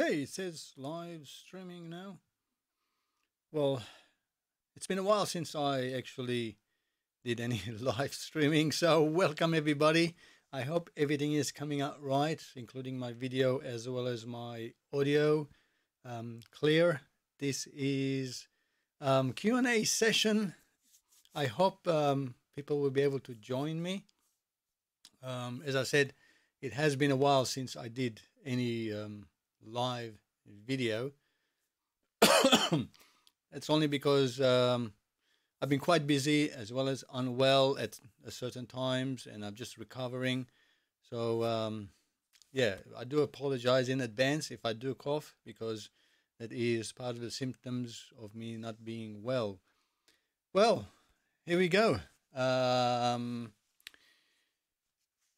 Okay, it says live streaming now. Well, it's been a while since I actually did any live streaming, so welcome everybody. I hope everything is coming out right, including my video as well as my audio clear. This is Q&A session. I hope people will be able to join me. As I said, it has been a while since I did any live video. It's only because I've been quite busy as well as unwell at certain times, and I'm just recovering. So yeah, I do apologize in advance if I do cough, because that is part of the symptoms of me not being well. Well, here we go.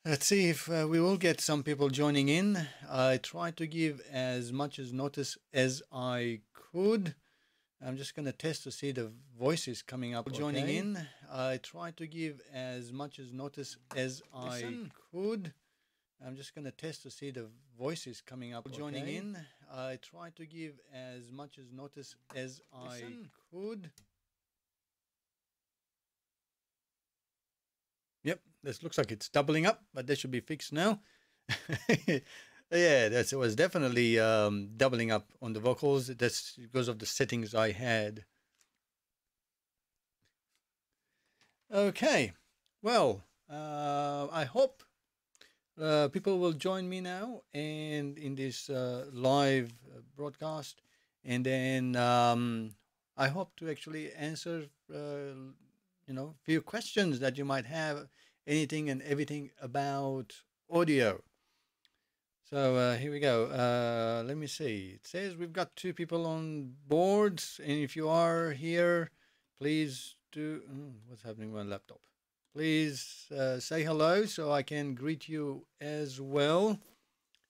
Let's see if we will get some people joining in. I tried to give as much as notice as I could. I'm just going to test to see the voices coming up. Joining in. I tried to give as much as notice as I could. I'm just going to test to see the voices coming up. Joining in. I tried to give as much as notice as I could. Yep, this looks like it's doubling up, but that should be fixed now. Yeah, it was definitely doubling up on the vocals. That's because of the settings I had. Okay, well, I hope people will join me now and in this live broadcast, and then I hope to actually answer few questions that you might have, anything and everything about audio. So here we go. Let me see. It says we've got 2 people on board, and if you are here, please do. What's happening with my laptop? Please say hello so I can greet you as well.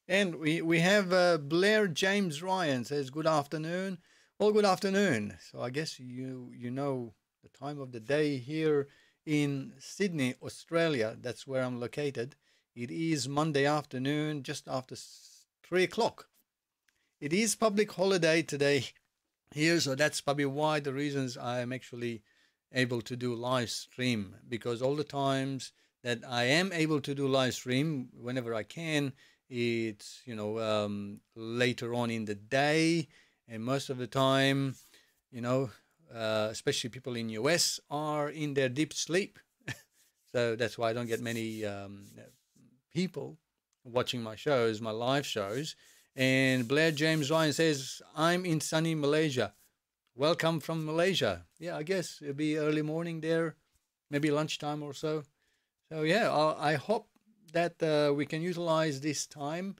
And we have Blair James Ryan says good afternoon. Well, good afternoon. So I guess you know the time of the day here in Sydney, Australia. That's where I'm located. It is Monday afternoon, just after 3 o'clock. It is public holiday today here, so that's probably why the reasons I'm actually able to do live stream, because all the times that I am able to do live stream, whenever I can, it's later on in the day, and most of the time, especially people in US are in their deep sleep. So that's why I don't get many people watching my shows, my live shows. And Blair James Ryan says, I'm in sunny Malaysia. Welcome from Malaysia. Yeah, I guess it'll be early morning there, maybe lunchtime or so. So yeah, I hope that we can utilize this time,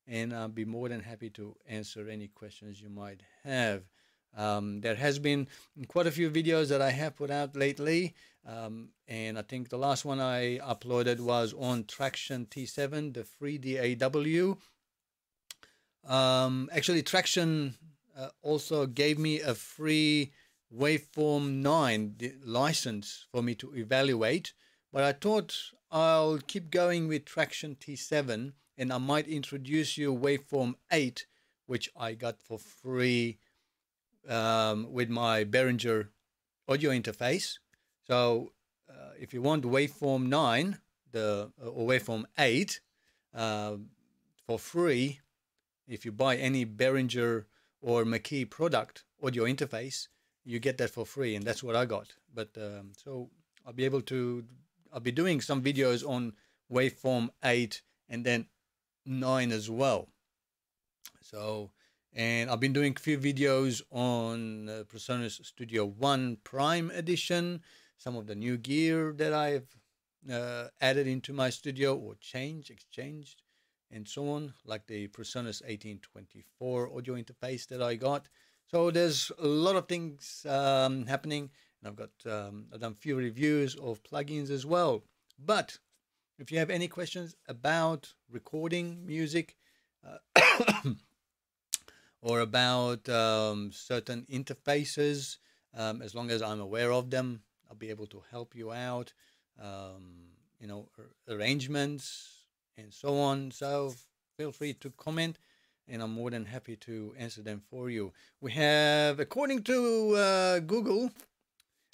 and I'll be more than happy to answer any questions you might have. There has been quite a few videos that I have put out lately, and I think the last one I uploaded was on Traction T7, the free DAW. Actually, Traction also gave me a free Waveform 9 license for me to evaluate, but I thought I'll keep going with Traction T7, and I might introduce you Waveform 8, which I got for free with my Behringer audio interface. So if you want Waveform 9 or Waveform 8 for free, if you buy any Behringer or Mackie product audio interface, you get that for free, and that's what I got. But so I'll be doing some videos on Waveform 8 and then 9 as well. So, and I've been doing a few videos on PreSonus Studio One Prime Edition, some of the new gear that I've added into my studio or exchanged, and so on, like the PreSonus 1824 audio interface that I got. So there's a lot of things happening, and I've done a few reviews of plugins as well. But if you have any questions about recording music, or about certain interfaces, as long as I'm aware of them, I'll be able to help you out, arrangements and so on. So feel free to comment and I'm more than happy to answer them for you. We have, according to Google,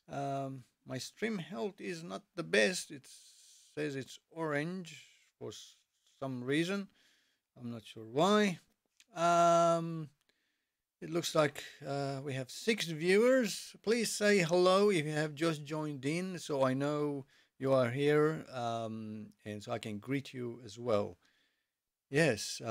my stream health is not the best. It says it's orange for some reason. I'm not sure why. It looks like we have 6 viewers. Please say hello if you have just joined in so I know you are here, and so I can greet you as well. Yes,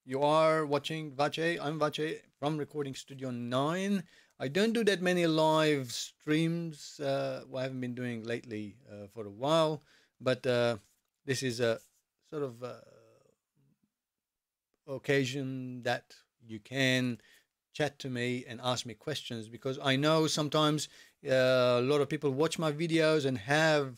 you are watching Vache. I'm Vache from Recording Studio 9. I don't do that many live streams. I haven't been doing lately for a while, but this is a sort of occasion that you can chat to me and ask me questions, because I know sometimes a lot of people watch my videos and have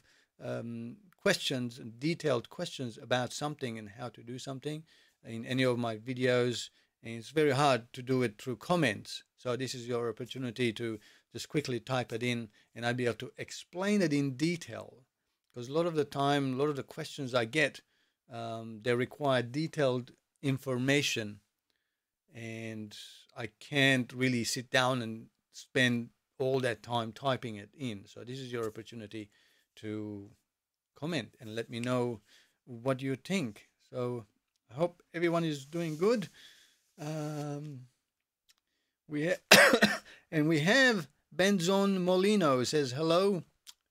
questions, and detailed questions about something and how to do something in any of my videos, and it's very hard to do it through comments. So this is your opportunity to just quickly type it in, and I'll be able to explain it in detail, because a lot of the time, a lot of the questions I get, they require detailed information, and I can't really sit down and spend all that time typing it in. So this is your opportunity to comment and let me know what you think. So I hope everyone is doing good. We and we have Benzon Molino says hello.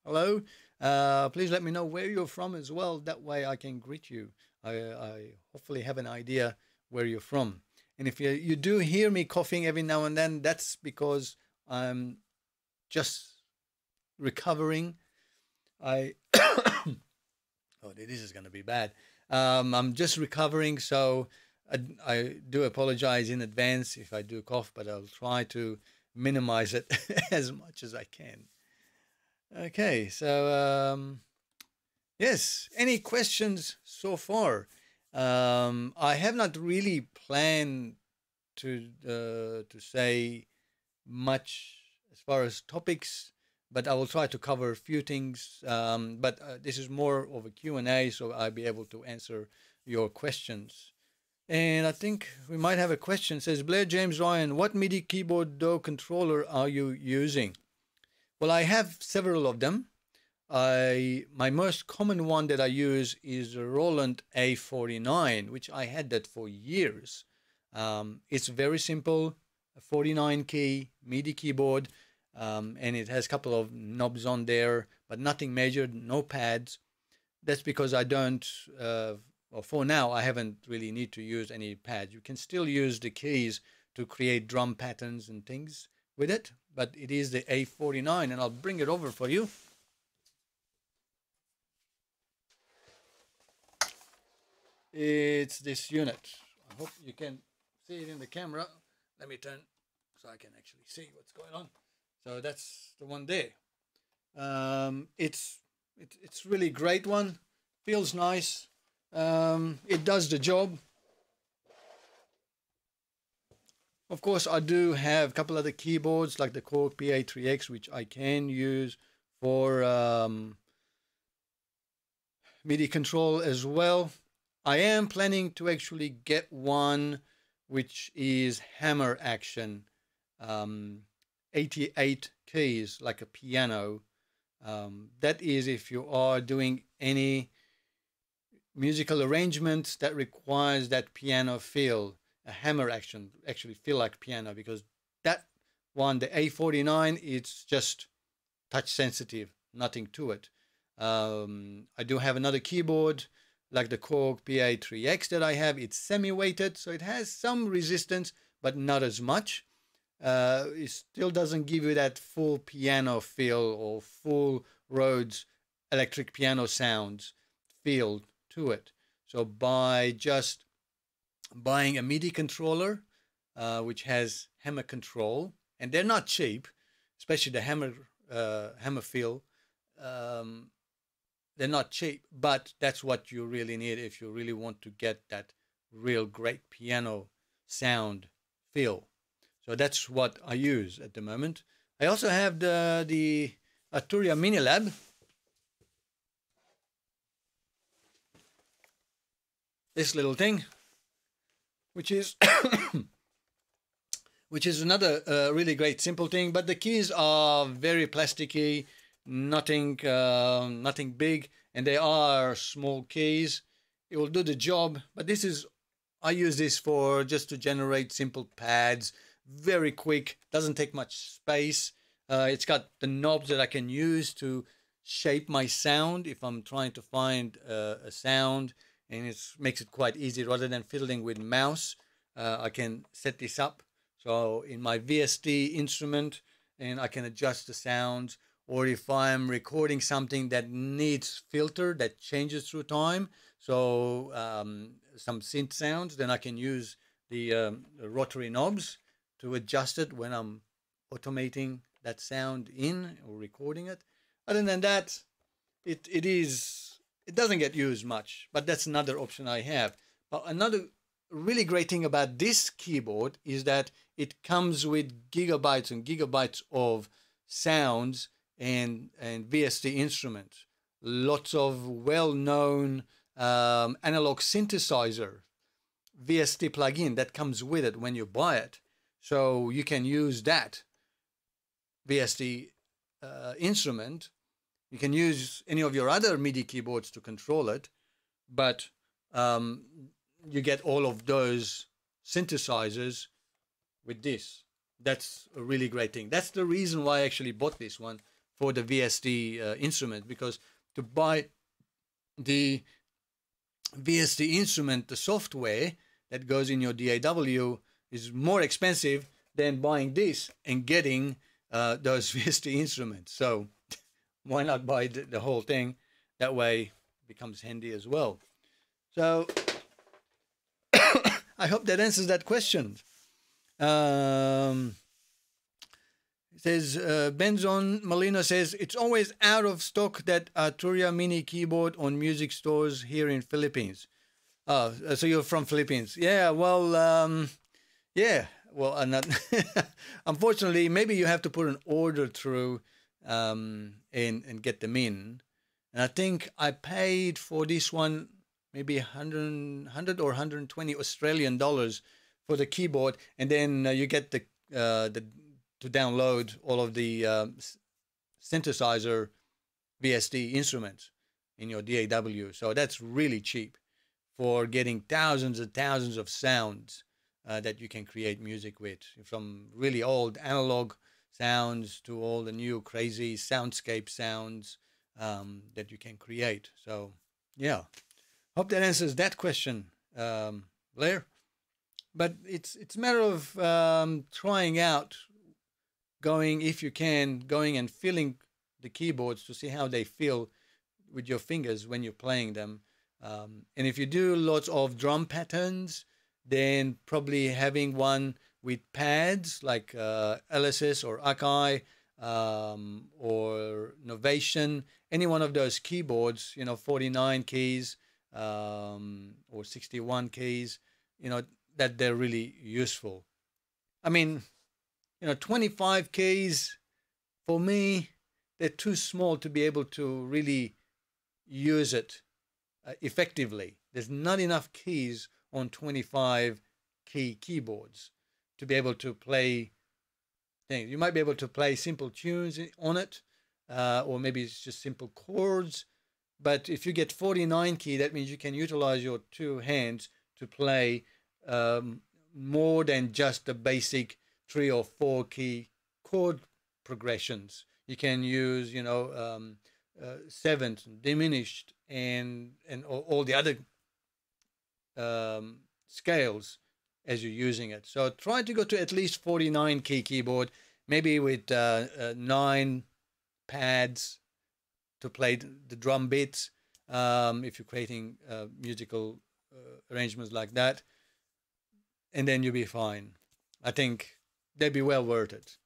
Please let me know where you're from as well. That way I can greet you. I hopefully have an idea where you're from. And if you do hear me coughing every now and then, that's because I'm just recovering. Oh, this is going to be bad. I'm just recovering, so I do apologize in advance if I do cough, but I'll try to minimize it as much as I can. Okay, so yes, any questions so far? I have not really planned to say much as far as topics, but I will try to cover a few things. But this is more of a Q&A, so I'll be able to answer your questions. And I think we might have a question. It says, Blair James Ryan, what MIDI keyboard DAW controller are you using? Well, I have several of them. My most common one that I use is a Roland A49, which I had that for years. It's very simple, a 49 key MIDI keyboard, and it has a couple of knobs on there, but nothing major, no pads. That's because I don't, well, for now, I haven't really need to use any pads. You can still use the keys to create drum patterns and things with it, but it is the A49, and I'll bring it over for you. It's this unit. I hope you can see it in the camera. Let me turn so I can actually see what's going on. So that's the one there. It's really great one. Feels nice. It does the job. Of course, I do have a couple other keyboards like the Korg PA3X, which I can use for MIDI control as well. I am planning to actually get one which is hammer action, 88 keys, like a piano. That is if you are doing any musical arrangements that requires that piano feel, a hammer action, actually feel like piano, because that one, the A49, it's just touch sensitive, nothing to it. I do have another keyboard like the Korg PA3X that I have. It's semi-weighted, so it has some resistance, but not as much. It still doesn't give you that full piano feel or full Rhodes electric piano sounds feel to it. So by just buying a MIDI controller, which has hammer control, and they're not cheap, especially the hammer feel, they're not cheap, but that's what you really need if you really want to get that real great piano sound feel. So that's what I use at the moment. I also have the Arturia Minilab. This little thing. which is which is another really great simple thing. But the keys are very plasticky, nothing big, and they are small keys. It will do the job, but this is I use this for just to generate simple pads, very quick, doesn't take much space. It's got the knobs that I can use to shape my sound if I'm trying to find a sound, and it makes it quite easy rather than fiddling with mouse. I can set this up so in my VST instrument, and I can adjust the sounds. Or if I'm recording something that needs filter that changes through time, so some synth sounds, then I can use the rotary knobs to adjust it when I'm automating that sound in or recording it. Other than that, it doesn't get used much, but that's another option I have. But another really great thing about this keyboard is that it comes with gigabytes and gigabytes of sounds and VST instruments. Lots of well-known analog synthesizer VST plugin that comes with it when you buy it. So you can use that VST instrument. You can use any of your other MIDI keyboards to control it, but you get all of those synthesizers with this. That's a really great thing. That's the reason why I actually bought this one for the VST instrument, because to buy the VST instrument, the software that goes in your DAW is more expensive than buying this and getting those VST instruments. So why not buy the whole thing? That way it becomes handy as well. So I hope that answers that question. It says, Benzon Molino says, it's always out of stock, that Arturia mini keyboard on music stores here in Philippines. Oh, so you're from Philippines. Yeah, well, yeah. Well, not unfortunately, maybe you have to put an order through and get them in. And I think I paid for this one maybe 100 or 120 Australian dollars for the keyboard, and then you get the to download all of the synthesizer VST instruments in your DAW. So that's really cheap for getting thousands and thousands of sounds that you can create music with, from really old analog sounds to all the new crazy soundscape sounds that you can create. So yeah, hope that answers that question, Blair. But it's a matter of trying out, going, if you can, going and feeling the keyboards to see how they feel with your fingers when you're playing them. And if you do lots of drum patterns, then probably having one with pads like Alesis or Akai or Novation, any one of those keyboards, 49 keys or 61 keys, that they're really useful. I mean, 25 keys, for me, they're too small to be able to really use it effectively. There's not enough keys on 25 key keyboards to be able to play things. You might be able to play simple tunes on it, or maybe it's just simple chords. But if you get 49 key, that means you can utilize your two hands to play more than just the basic 3 or 4 key chord progressions. You can use, seventh, diminished, and all the other scales as you're using it. So try to go to at least 49 key keyboard, maybe with 9 pads to play the drum beats, if you're creating musical arrangements like that, and then you'll be fine. I think they'd be well worth it.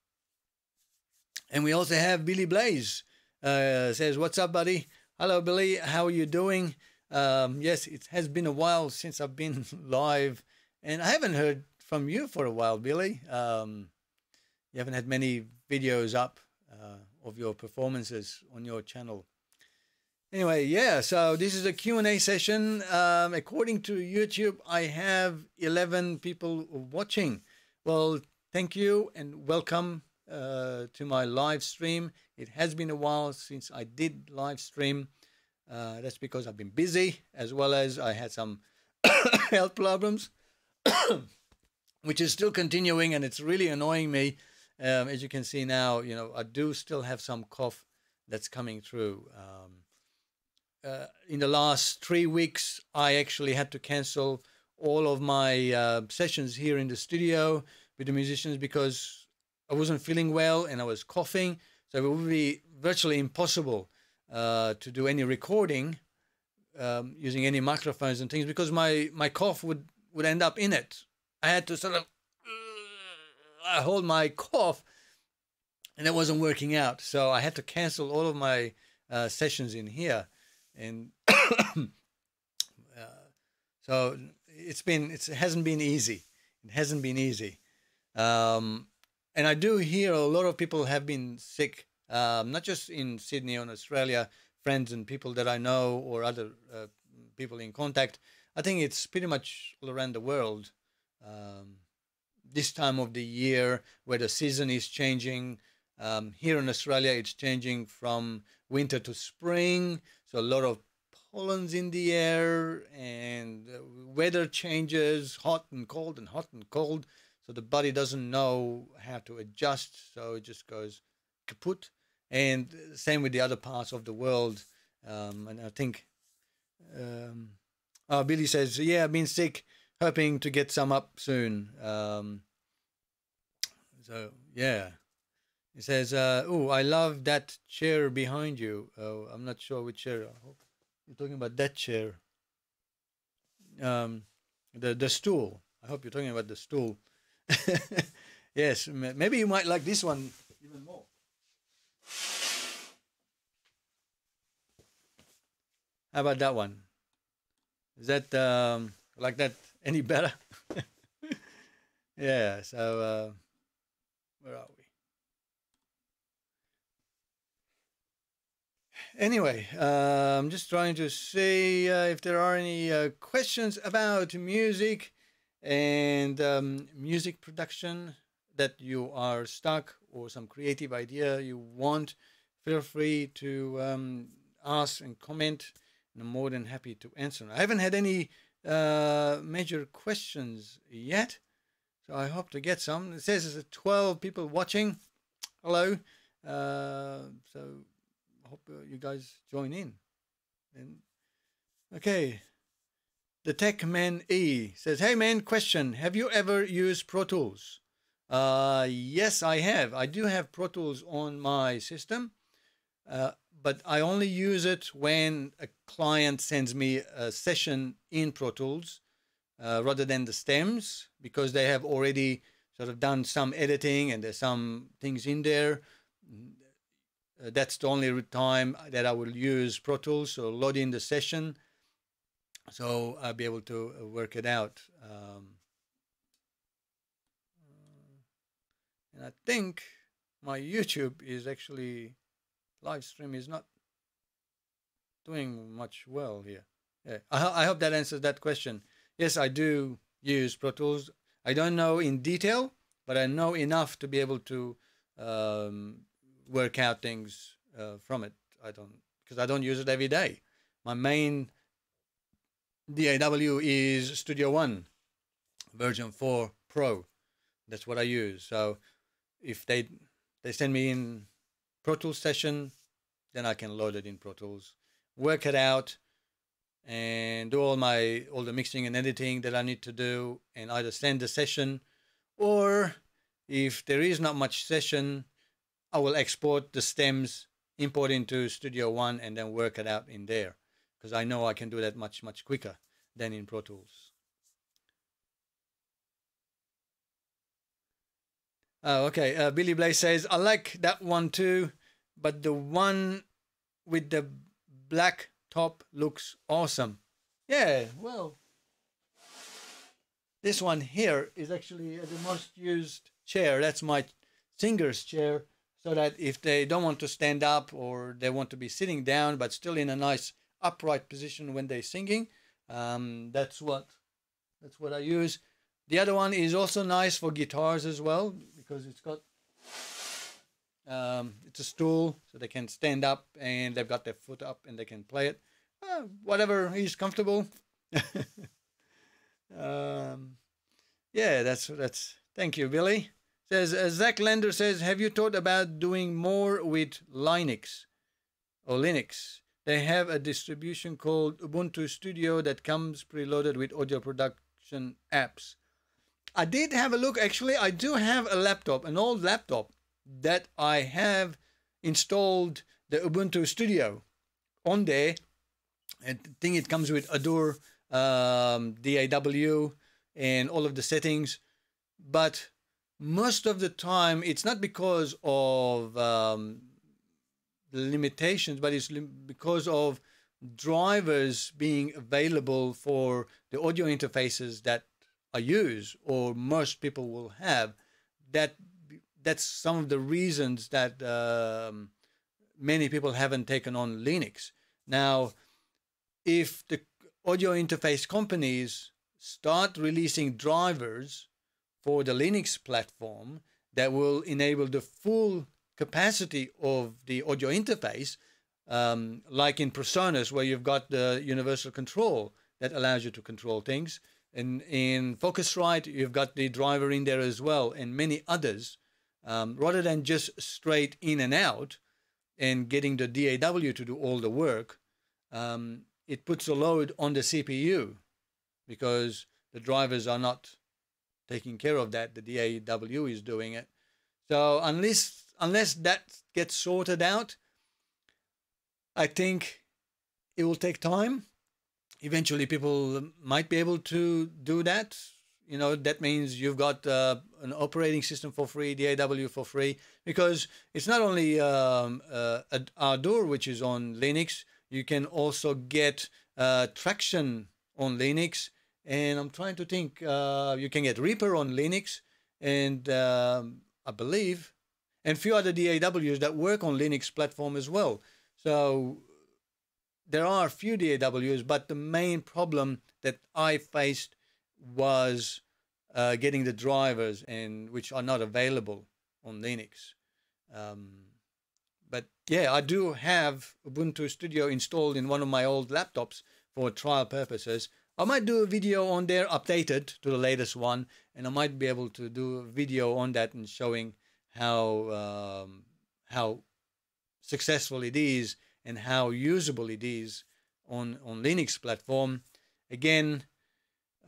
And we also have Billy Blaze, says, what's up, buddy? Hello, Billy. How are you doing? Yes, it has been a while since I've been live, and I haven't heard from you for a while, Billy. You haven't had many videos up of your performances on your channel. Anyway, yeah, so this is a Q&A session. According to YouTube, I have 11 people watching. Well, thank you and welcome to my live stream. It has been a while since I did live stream. That's because I've been busy, as well as I had some health problems, which is still continuing, and it's really annoying me. As you can see now, I do still have some cough that's coming through. In the last 3 weeks, I actually had to cancel all of my sessions here in the studio with the musicians because I wasn't feeling well and I was coughing. So it would be virtually impossible to do any recording using any microphones and things because my cough would end up in it. I had to sort of hold my cough, and it wasn't working out. So I had to cancel all of my sessions in here. And so it hasn't been easy. It hasn't been easy. And I do hear a lot of people have been sick, not just in Sydney or in Australia, friends and people that I know or other people in contact. I think it's pretty much all around the world. This time of the year where the season is changing. Here in Australia, it's changing from winter to spring. So a lot of pollen's in the air and weather changes, hot and cold and hot and cold. So the body doesn't know how to adjust. So it just goes kaput. And same with the other parts of the world. And I think, Billy says, yeah, I've been sick, hoping to get some up soon. So, yeah. He says, oh, I love that chair behind you. Oh, I'm not sure which chair. I hope you're talking about that chair. The stool. I hope you're talking about the stool. Yes, maybe you might like this one even more. How about that one? Is that like that any better? Yeah, so where are we? Anyway, I'm just trying to see if there are any questions about music and music production that you are stuck or some creative idea you want. Feel free to ask and comment, and I'm more than happy to answer. I haven't had any major questions yet, so I hope to get some. It says there's 12 people watching. Hello. So I hope you guys join in. And okay. The Tech Man E says, "Hey man, question. Have you ever used Pro Tools?" Yes, I have. I do have Pro Tools on my system, but I only use it when a client sends me a session in Pro Tools rather than the stems, because they have already sort of done some editing and there's some things in there. That's the only time that I will use Pro Tools, so load in the session, so I'll be able to work it out. And I think my YouTube is actually, live stream is not doing much well here. Yeah, I hope that answers that question. Yes, I do use Pro Tools. I don't know in detail, but I know enough to be able to work out things from it. Because I don't use it every day. My main DAW is Studio One, version 4 Pro. That's what I use. So if they send me in Pro Tools session, then I can load it in Pro Tools, work it out, and do all the mixing and editing that I need to do, and either send the session, or if there is not much session, I will export the stems, import into Studio One, and then work it out in there, because I know I can do that much quicker than in Pro Tools. Oh, okay. Billy Blaze says, I like that one too, but the one with the black top looks awesome. Yeah, well, this one here is actually the most used chair. That's my singer's chair. so that if they don't want to stand up or they want to be sitting down but still in a nice upright position when they're singing, that's what I use. The other one is also nice for guitars as well because it's got it's a stool so they can stand up and they've got their foot up and they can play it. Whatever is comfortable. Yeah, that's. Thank you, Billy. Says Zach Lender says, have you thought about doing more with Linux or Linux? They have a distribution called Ubuntu Studio that comes preloaded with audio production apps. I did have a look. Actually, I do have a laptop, an old laptop, that I have installed the Ubuntu Studio on there. I think it comes with Azure, DAW, and all of the settings. But most of the time, it's not because of the limitations, but it's because of drivers being available for the audio interfaces that I use or most people will have. That's some of the reasons that many people haven't taken on Linux. Now, if the audio interface companies start releasing drivers for the Linux platform that will enable the full capacity of the audio interface, like in PreSonus, where you've got the universal control that allows you to control things. And in Focusrite, you've got the driver in there as well, and many others. Rather than just straight in and out and getting the DAW to do all the work, it puts a load on the CPU because the drivers are not taking care of that. The DAW is doing it. So unless that gets sorted out, I think it will take time. Eventually, people might be able to do that. You know, that means you've got an operating system for free, DAW for free, because it's not only Ardour, which is on Linux. You can also get Traction on Linux. And I'm trying to think, you can get Reaper on Linux, and I believe, and a few other DAWs that work on Linux platform as well. So there are a few DAWs, but the main problem that I faced was getting the drivers, and which are not available on Linux. But yeah, I do have Ubuntu Studio installed in one of my old laptops for trial purposes. I might do a video on there updated to the latest one, and I might be able to do a video on that and showing how successful it is and how usable it is on Linux platform. Again,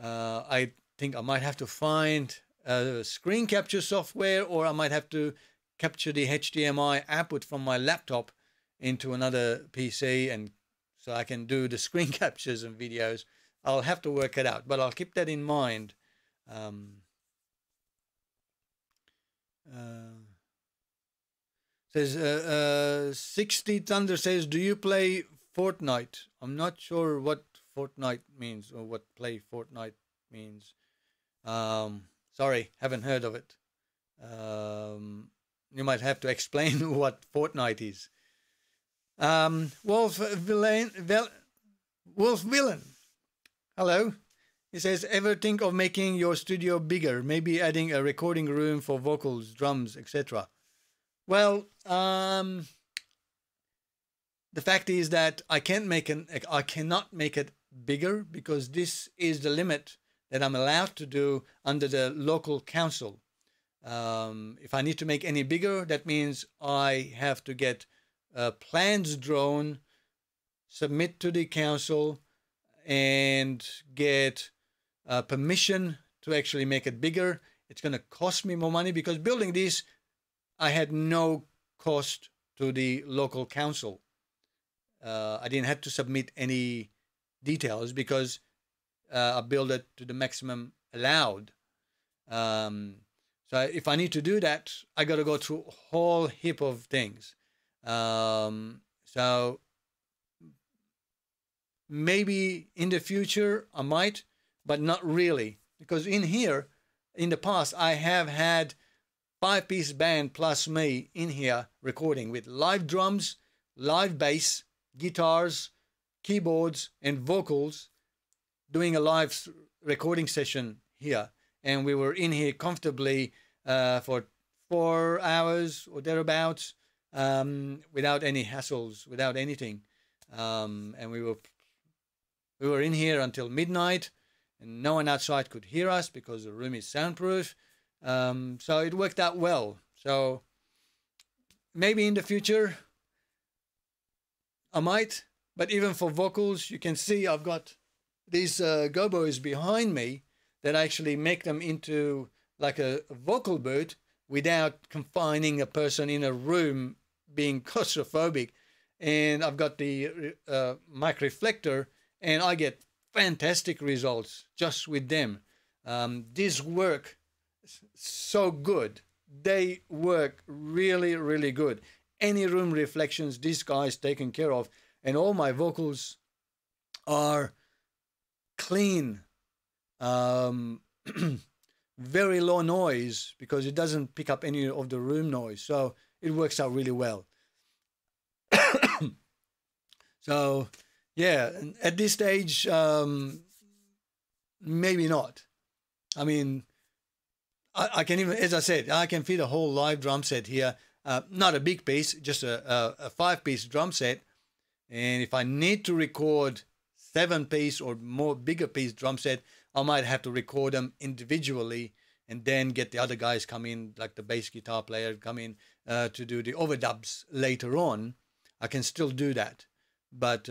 I think I might have to find a screen capture software, or I might have to capture the HDMI output from my laptop into another PC, and so I can do the screen captures and videos. I'll have to work it out, but I'll keep that in mind. Says 60 Thunder says, do you play Fortnite? I'm not sure what Fortnite means or what play Fortnite means. Sorry, haven't heard of it. You might have to explain what Fortnite is. Wolf Villain. Hello. He says, ever think of making your studio bigger, maybe adding a recording room for vocals, drums, etc.? Well, the fact is that I cannot make it bigger because this is the limit that I'm allowed to do under the local council. If I need to make any bigger, that means I have to get plans drawn, submit to the council, and get permission to actually make it bigger. It's going to cost me more money because building this, I had no cost to the local council. I didn't have to submit any details because I built it to the maximum allowed. So if I need to do that, I got to go through a whole heap of things. So maybe in the future I might, but not really, because in here, in the past, I have had 5-piece band plus me in here recording with live drums, live bass, guitars, keyboards, and vocals, doing a live recording session here. And we were in here comfortably for 4 hours or thereabouts, without any hassles, without anything. And we were in here until midnight, and no one outside could hear us because the room is soundproof. So it worked out well. So maybe in the future I might, but even for vocals, you can see I've got these gobos behind me that actually make them into like a vocal booth without confining a person in a room, being claustrophobic. And I've got the mic reflector, and I get fantastic results just with them. These work so good. They work really, really good. Any room reflections, these guys taken care of. And all my vocals are clean. Very low noise because it doesn't pick up any of the room noise. So it works out really well. So, yeah, at this stage, maybe not. I mean, I can even, as I said, I can fit a whole live drum set here. Not a big piece, just a 5-piece drum set. And if I need to record 7-piece or more bigger piece drum set, I might have to record them individually and then get the other guys come in, like the bass guitar player come in to do the overdubs later on. I can still do that. But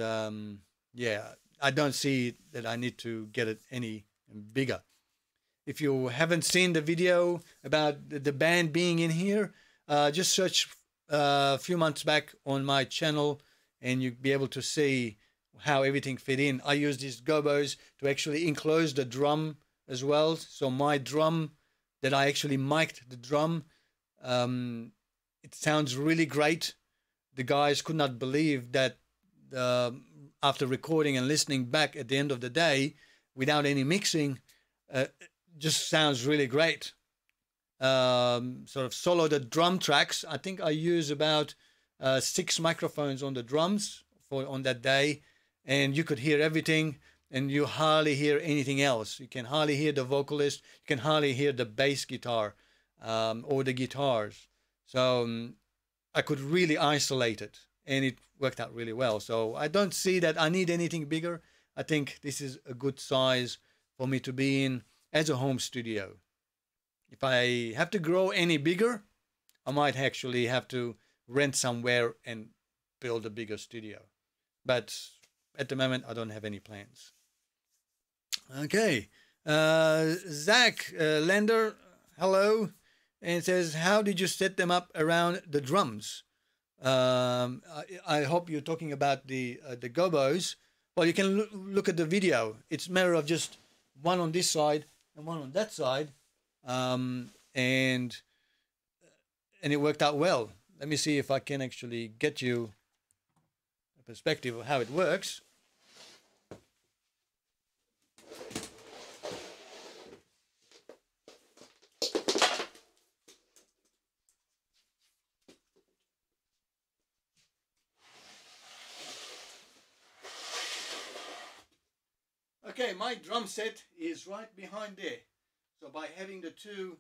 yeah, I don't see that I need to get it any bigger. If you haven't seen the video about the band being in here, just search a few months back on my channel and you'll be able to see how everything fit in. I use these gobos to actually enclose the drum as well. So my drum, that I actually mic'd the drum, it sounds really great. The guys could not believe that after recording and listening back at the end of the day, without any mixing, just sounds really great. Sort of solo the drum tracks. I think I use about 6 microphones on the drums on that day, and you could hear everything, and you hardly hear anything else. You can hardly hear the vocalist. You can hardly hear the bass guitar or the guitars. So I could really isolate it, and it worked out really well. So I don't see that I need anything bigger. I think this is a good size for me to be in as a home studio. If I have to grow any bigger, I might actually have to rent somewhere and build a bigger studio. But at the moment, I don't have any plans. Okay. Zach Lender, hello. And it says, how did you set them up around the drums? I hope you're talking about the gobos. Well, you can look at the video. It's a matter of just one on this side and one on that side. And it worked out well. Let me see if I can actually get you a perspective of how it works. Okay, my drum set is right behind there. So by having the 2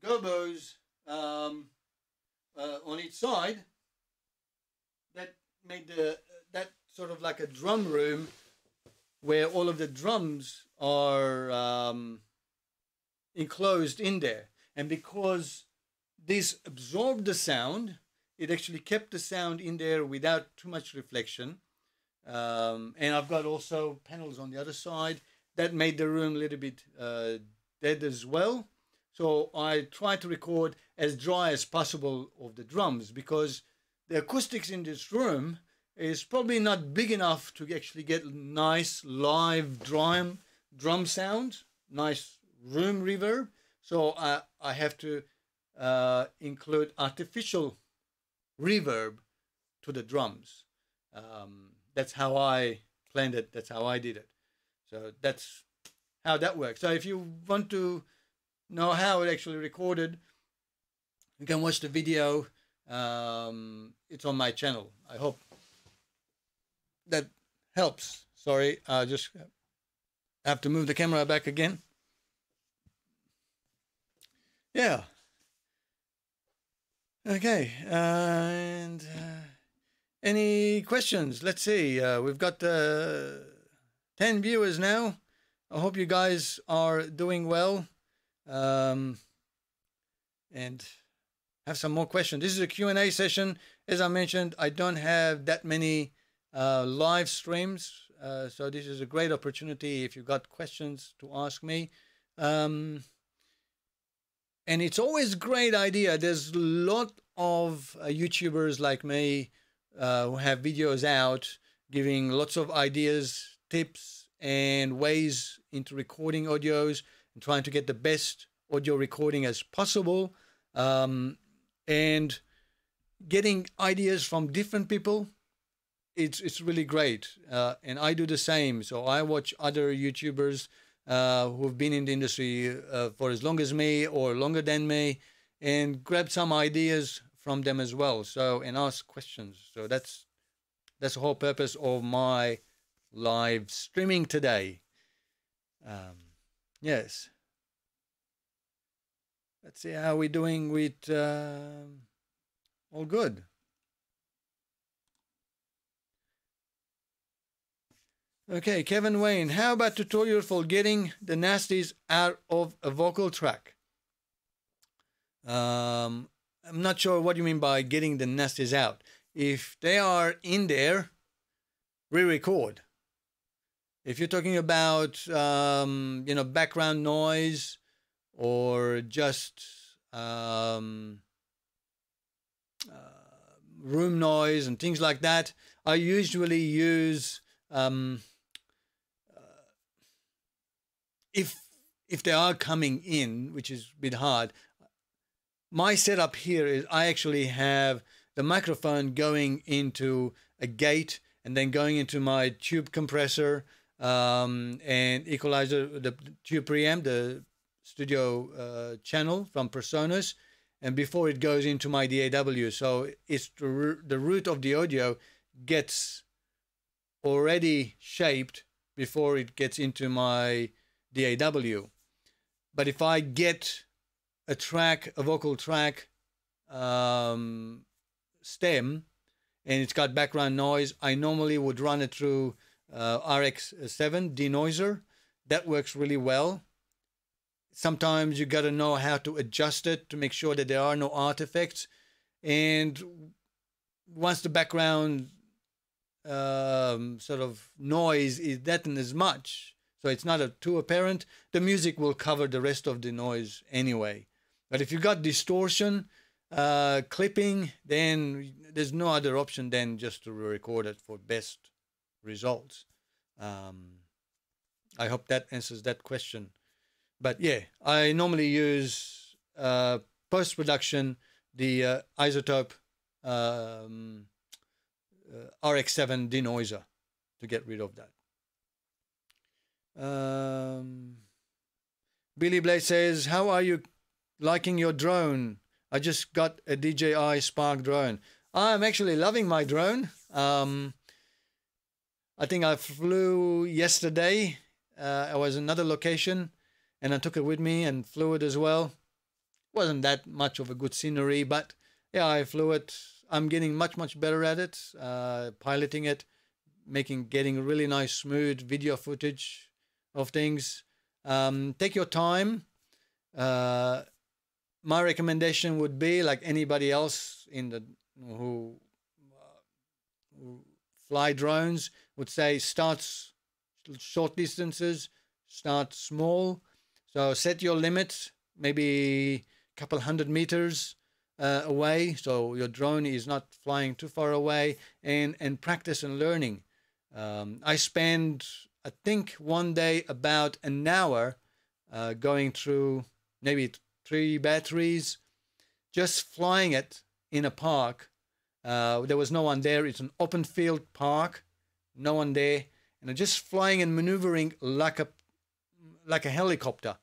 gobos on each side, that made that sort of like a drum room where all of the drums are enclosed in there. And because this absorbed the sound, it actually kept the sound in there without too much reflection. And I've got also panels on the other side that made the room a little bit dead as well. So I try to record as dry as possible of the drums, because the acoustics in this room is probably not big enough to actually get nice live drum sound, nice room reverb. So I have to include artificial reverb to the drums. That's how I planned it. That's how I did it. So that's how that works. So if you want to know how it actually recorded, You can watch the video. It's on my channel. I hope that helps. Sorry, I just have to move the camera back again. Yeah. Okay. And any questions? Let's see. We've got 10 viewers now. I hope you guys are doing well. And have some more questions. This is a Q&A session. As I mentioned, I don't have that many live streams. So this is a great opportunity if you've got questions to ask me. And it's always a great idea. There's a lot of YouTubers like me who have videos out giving lots of ideas, tips, and ways into recording audios and trying to get the best audio recording as possible. And getting ideas from different people, it's really great. And I do the same. So I watch other YouTubers who've been in the industry for as long as me or longer than me, and grab some ideas from them as well. So, and ask questions. So that's the whole purpose of my live streaming today. Yes. Let's see how we're doing with all good. Okay, Kevin Wayne, how about tutorial for getting the nasties out of a vocal track? I'm not sure what you mean by getting the nasties out. If they are in there, re-record. If you're talking about background noise or just room noise and things like that, I usually use if they are coming in, which is a bit hard. My setup here is I actually have the microphone going into a gate and then going into my tube compressor and equalizer, the tube preamp, the studio channel from PreSonus, and before it goes into my DAW. So it's the root of the audio gets already shaped before it gets into my DAW. But if I get a vocal track stem, and it's got background noise, I normally would run it through RX7 denoiser. That works really well. Sometimes you got to know how to adjust it to make sure that there are no artifacts. And once the background sort of noise is deadened as much, so it's not too apparent, the music will cover the rest of the noise anyway. But if you got distortion, clipping, then there's no other option than just to record it for best results. I hope that answers that question. But yeah, I normally use post-production the iZotope RX7 denoiser to get rid of that. Billy Blade says, how are you liking your drone? I just got a DJI Spark drone. I'm actually loving my drone. I think I flew yesterday. I was in another location and I took it with me and flew it as well. Wasn't that much of a good scenery, but yeah, I flew it. I'm getting much better at it, piloting it, getting really nice smooth video footage of things. Take your time. My recommendation would be, like anybody else who fly drones would say, start short distances, start small. So set your limits, maybe a couple 100 meters away, so your drone is not flying too far away, and practice and learning. I spend, I think, one day about an hour going through maybe 3 batteries, just flying it in a park. There was no one there. It's an open field park, no one there, and just flying and maneuvering like a helicopter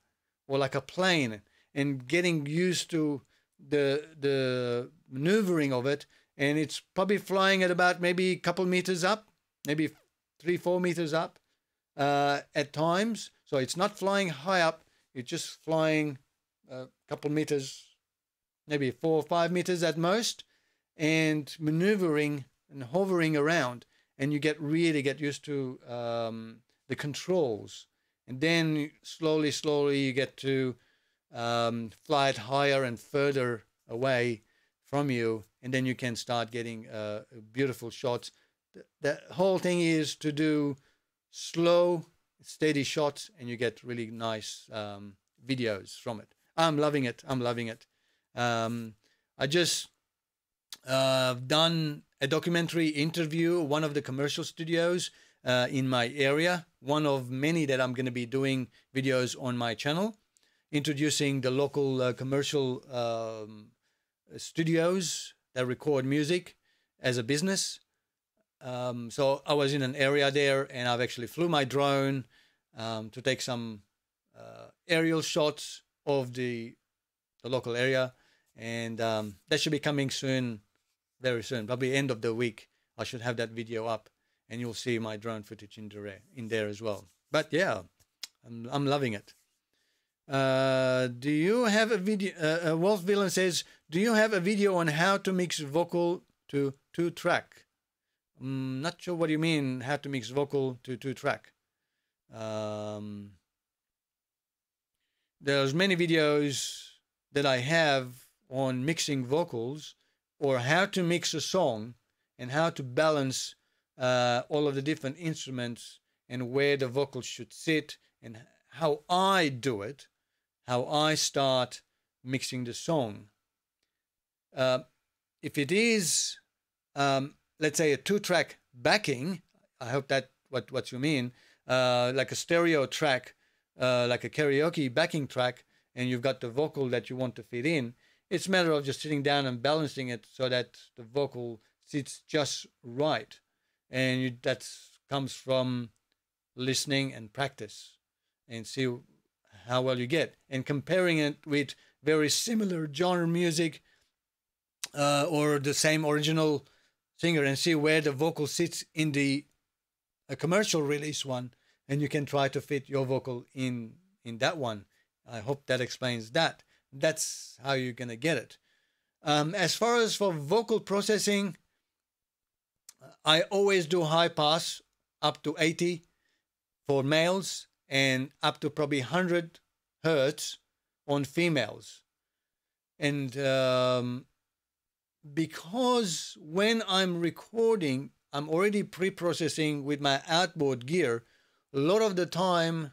or like a plane, and getting used to the maneuvering of it, and it's probably flying at about maybe a couple meters up, maybe 3-4 meters up at times. So it's not flying high up, it's just flying a couple meters, maybe 4 or 5 meters at most, and maneuvering and hovering around, and you really get used to the controls, and then slowly you get to fly it higher and further away from you, and then you can start getting beautiful shots. The whole thing is to do slow, steady shots, and you get really nice videos from it. I'm loving it. I just done a documentary interview, one of the commercial studios in my area, one of many that I'm going to be doing videos on my channel, introducing the local commercial studios that record music as a business. So I was in an area there, and I've actually flew my drone to take some aerial shots of the local area, and that should be coming soon, very soon, probably end of the week. I should have that video up, and you'll see my drone footage in there as well. But yeah, I'm loving it. Do you have a video? Wolf Villain says, do you have a video on how to mix vocal to 2-track? Not sure what you mean, how to mix vocal to 2-track. There's many videos that I have on mixing vocals, or how to mix a song, and how to balance all of the different instruments, and where the vocals should sit, and how I do it, how I start mixing the song. If it is, let's say, a 2-track backing, I hope that what you mean, like a stereo track, like a karaoke backing track, and you've got the vocal that you want to fit in, it's a matter of just sitting down and balancing it so that the vocal sits just right. And that comes from listening and practice, and see how well you get, and comparing it with very similar genre music or the same original singer, and see where the vocal sits in the commercial release one, and you can try to fit your vocal in that one. I hope that explains that. That's how you're going to get it. As far as for vocal processing, I always do high pass up to 80 for males, and up to probably 100 hertz on females. And because when I'm recording, I'm already pre-processing with my outboard gear, a lot of the time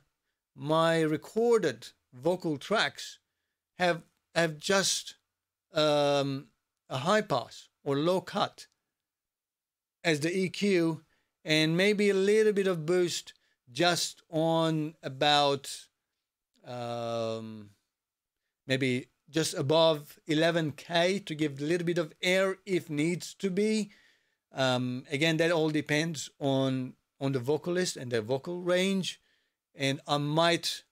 my recorded vocal tracks have just a high pass or low cut as the EQ, and maybe a little bit of boost just on about maybe just above 11K to give a little bit of air if needs to be. Again, that all depends on the vocalist and their vocal range. And I might,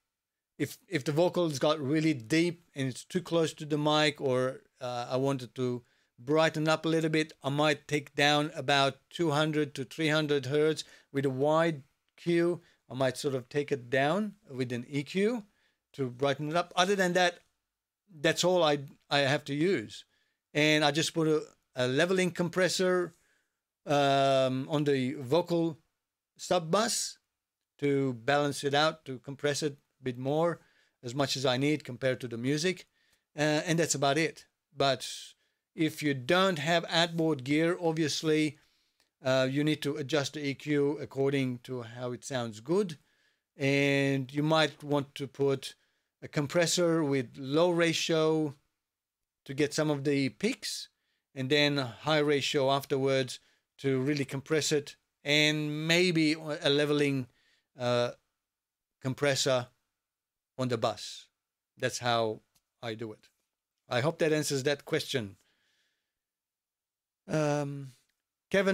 if the vocals got really deep and it's too close to the mic, or I wanted to brighten up a little bit, I might take down about 200 to 300 hertz with a wide Q. I might sort of take it down with an EQ to brighten it up. Other than that, that's all I have to use. And I just put a leveling compressor on the vocal sub bus to balance it out, to compress it a bit more, as much as I need compared to the music. And that's about it. But if you don't have outboard gear, obviously, you need to adjust the EQ according to how it sounds good. And you might want to put a compressor with low ratio to get some of the peaks, and then high ratio afterwards to really compress it, and maybe a leveling compressor on the bus. That's how I do it. I hope that answers that question. Kevin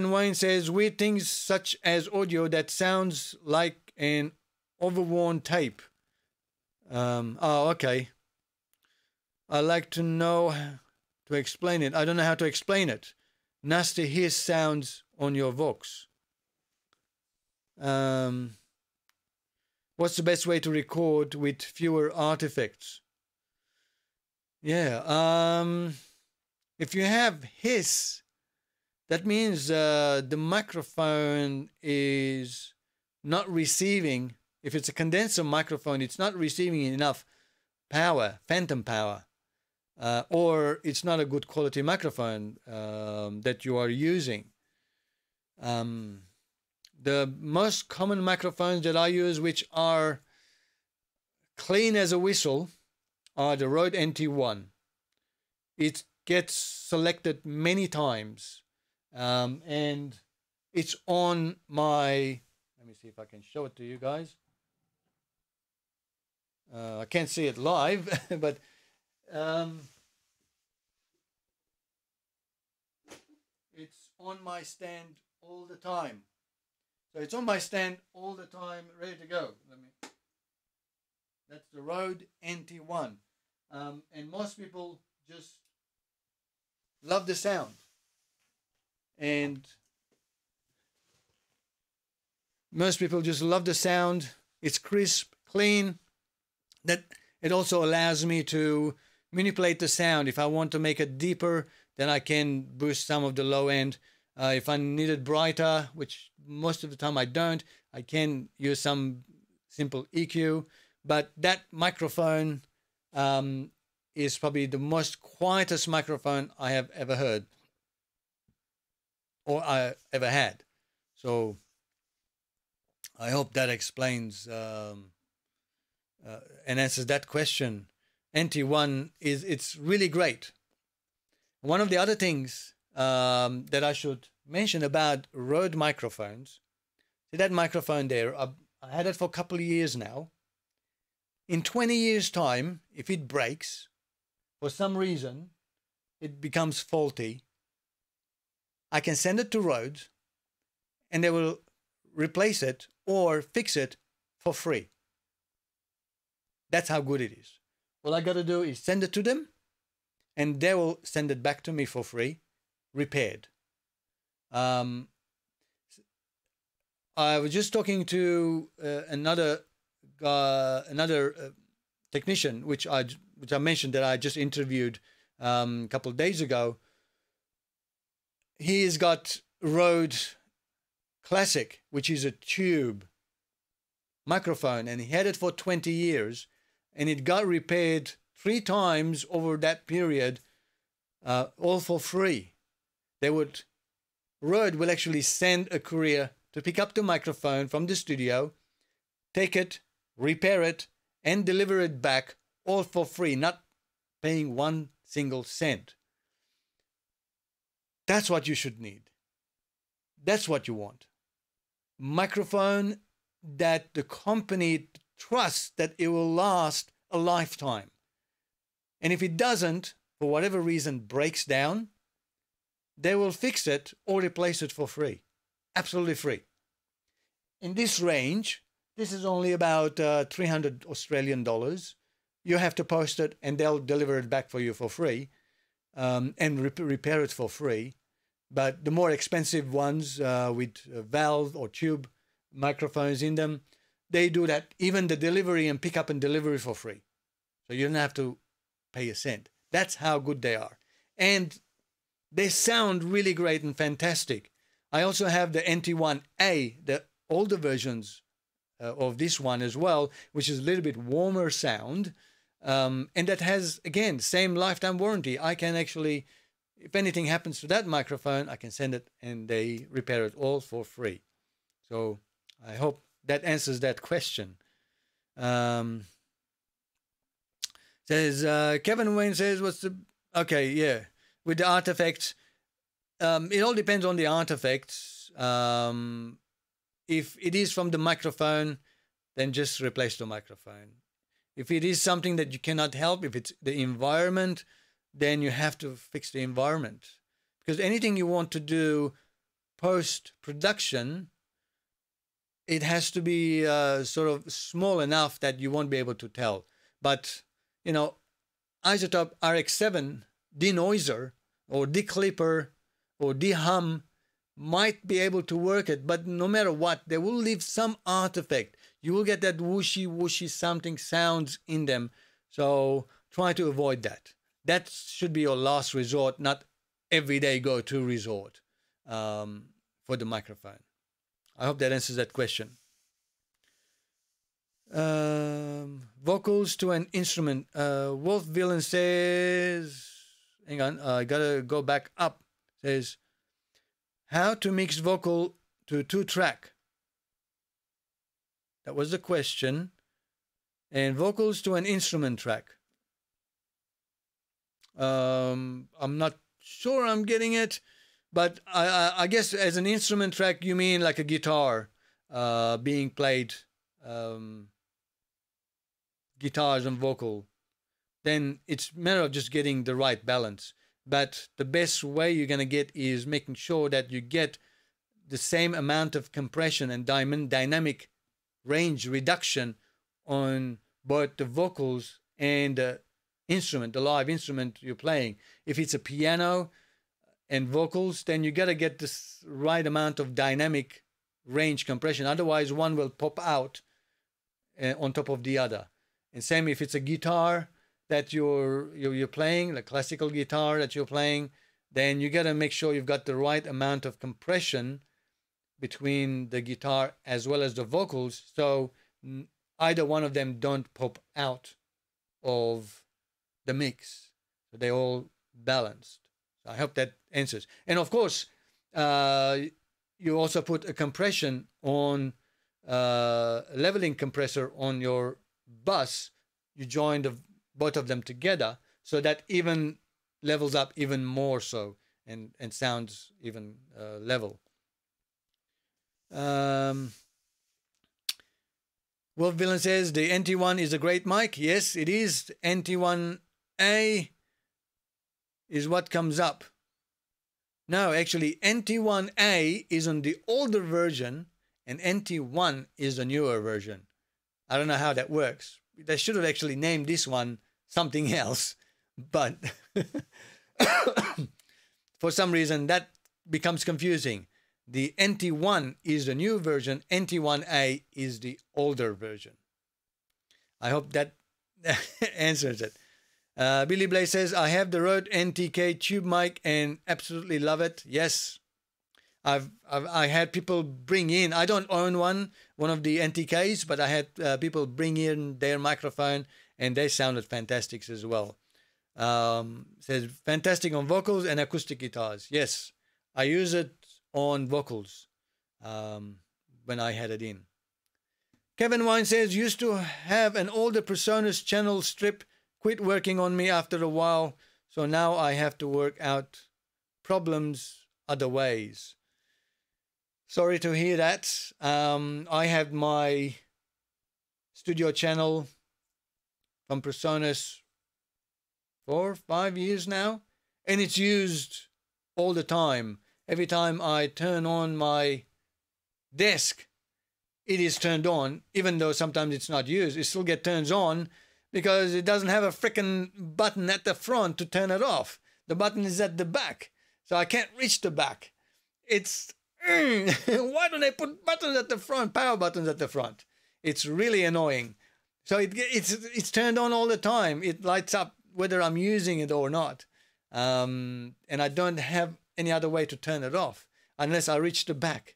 Wayne says, weird things such as audio that sounds like an overworn tape. Oh, okay. I'd like to know to explain it. I don't know how to explain it. Nasty hiss sounds on your Vox. What's the best way to record with fewer artifacts? Yeah. If you have hiss, that means the microphone is not receiving. If it's a condenser microphone, it's not receiving enough power, phantom power, or it's not a good quality microphone that you are using. The most common microphones that I use, which are clean as a whistle, are the Rode NT1. It gets selected many times, and it's on my, let me see if I can show it to you guys. I can't see it live, but it's on my stand all the time. So it's on my stand all the time, ready to go. That's the Rode NT1. And most people just love the sound. And most people just love the sound. It's crisp, clean. That it also allows me to manipulate the sound. If I want to make it deeper, then I can boost some of the low end. If I need it brighter, which most of the time I don't, I can use some simple EQ. But that microphone is probably the most quietest microphone I have ever heard or I ever had. So I hope that explains and answers that question. NT1 it's really great. One of the other things that I should mention about Rode microphones, see that microphone there, I had it for a couple of years now. In 20 years' time, if it breaks, for some reason, it becomes faulty, I can send it to Rode and they will replace it or fix it for free. That's how good it is. All I got to do is send it to them and they will send it back to me for free, repaired. I was just talking to another technician, which I mentioned that I just interviewed a couple of days ago. He's got Rode Classic, which is a tube microphone, and he had it for 20 years, and it got repaired 3 times over that period, all for free. Rode will actually send a courier to pick up the microphone from the studio, take it, repair it, and deliver it back, all for free, not paying 1 single cent. That's what you should need. That's what you want. Microphone that the company trusts that it will last a lifetime. And if it doesn't, for whatever reason, breaks down, they will fix it or replace it for free. Absolutely free. In this range, this is only about 300 Australian dollars. You have to post it and they'll deliver it back for you for free and repair it for free. But the more expensive ones with valve or tube microphones in them, they do that, even the delivery and pickup and delivery for free. So you don't have to pay a cent. That's how good they are. And they sound really great and fantastic. I also have the NT1A, the older versions of this one as well, which is a little bit warmer sound. And that has, again, same lifetime warranty. I can actually, if anything happens to that microphone, I can send it and they repair it all for free. So I hope that answers that question. Kevin Wayne says, what's the... Okay, yeah. With the artifacts, it all depends on the artifacts. If it is from the microphone, then just replace the microphone. If it is something that you cannot help, if it's the environment, then you have to fix the environment. Because anything you want to do post-production, it has to be sort of small enough that you won't be able to tell. But, you know, iZotope RX7 denoiser or declipper or dehum might be able to work it, but no matter what, they will leave some artifact. You will get that whooshy something sounds in them. So try to avoid that. That should be your last resort, not everyday go-to resort for the microphone. I hope that answers that question. Vocals to an instrument. Wolf Villain says, hang on, I gotta go back up. Says, how to mix vocal to 2-track? That was the question. And vocals to an instrument track. I'm not sure I'm getting it, but I guess as an instrument track, you mean like a guitar being played, guitars and vocal. Then it's a matter of just getting the right balance. But the best way you're going to get is making sure that you get the same amount of compression and dynamic range reduction on both the vocals and the instrument, the live instrument you're playing. If it's a piano and vocals, then you got to get this right amount of dynamic range compression. Otherwise, one will pop out on top of the other. And same if it's a guitar that you're playing, the classical guitar that you're playing, then you got to make sure you've got the right amount of compression between the guitar as well as the vocals, so either one of them don't pop out of the mix. So they're all balanced. So I hope that answers. And of course, you also put a compression on leveling compressor on your bus. You join both of them together so that even levels up even more so and sounds even level. Wolf Villain says the NT1 is a great mic. Yes, it is. NT1A is what comes up. No, actually, NT1A is on the older version and NT1 is the newer version. I don't know how that works. They should have actually named this one something else, but for some reason that becomes confusing. The NT1 is the new version, NT1A is the older version. I hope that answers it. Billy Blaze says, I have the Rode NTK tube mic and absolutely love it. Yes, I had people bring in, I don't own one of the NTKs, but I had people bring in their microphone and they sounded fantastic as well. Says, fantastic on vocals and acoustic guitars. Yes, I use it on vocals when I had it in. Kevin Wine says, used to have an older PreSonus channel strip, quit working on me after a while, so now I have to work out problems other ways. Sorry to hear that. I had my studio channel from PreSonus 4 or 5 years now, and it's used all the time. Every time I turn on my desk, it is turned on, even though sometimes it's not used. It still gets turned on because it doesn't have a freaking button at the front to turn it off. The button is at the back, so I can't reach the back. It's why don't they put buttons at the front, power buttons at the front? It's really annoying. So it's turned on all the time. It lights up whether I'm using it or not, and I don't have any other way to turn it off unless I reach the back.